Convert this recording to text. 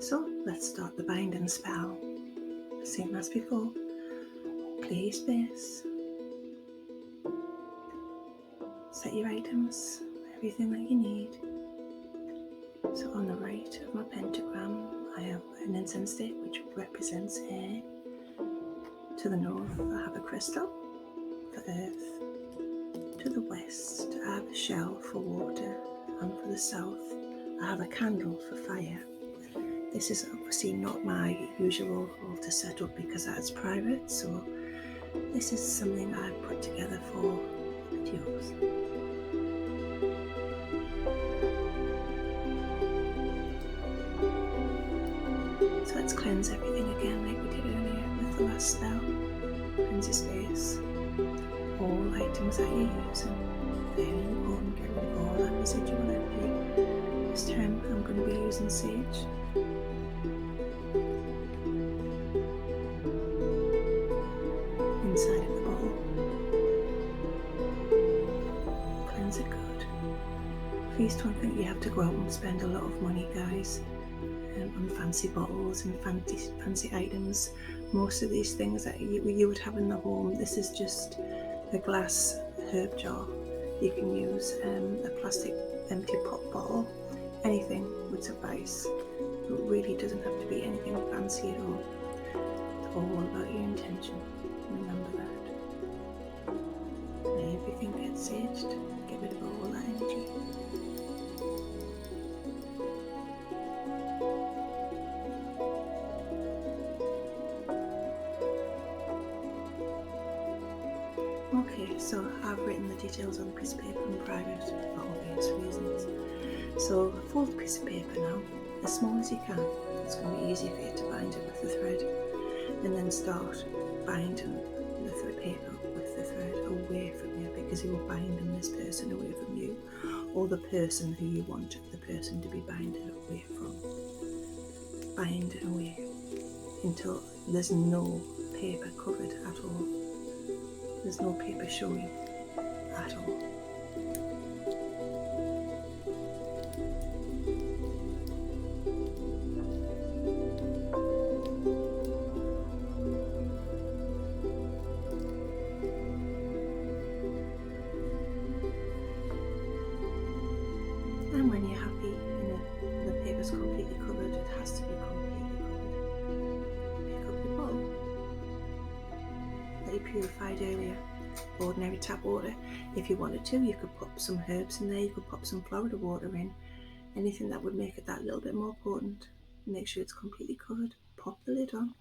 So let's start the binding spell. Same as before. Clear your space. Set your items, everything that you need. So on the right of my pentagram, I have an incense stick which represents air. To the north, I have a crystal for earth. To the west, I have a shell for water. And for the south, I have a candle for fire. This is obviously not my usual altar setup because that's private, so this is something I've put together for videos. So let's cleanse everything again like we did earlier with the last spell. Cleanse your space. All items that you're using, very important, get rid of all that residual energy. This time I'm going to be using sage. Inside of the bowl. Cleanse it good. Please don't think you have to go out and spend a lot of money, guys, on fancy bottles and fancy items. Most of these things that you would have in the home, this is just a glass herb jar. You can use a plastic empty pop bottle. Anything would suffice. It really doesn't have to be anything fancy at all. It's all about your intention. Remember that. When everything gets saged, get rid of all that energy. Okay, so I've written the details on a piece of paper in private for obvious reasons. So fold the piece of paper now, as small as you can. It's going to be easier for you to bind it with the thread. And then start binding the paper with the thread away from you, because you are binding this person away from you, or the person who you want the person to be binded away from. Bind away until there's no paper covered at all. There's no paper showing at all. And when you're happy and the paper's completely covered, it has to be completely covered. Pick up your bowl that you purified earlier, ordinary tap water. If you wanted to, you could put some herbs in there, you could pop some Florida water in, anything that would make it that little bit more potent. Make sure it's completely covered, pop the lid on,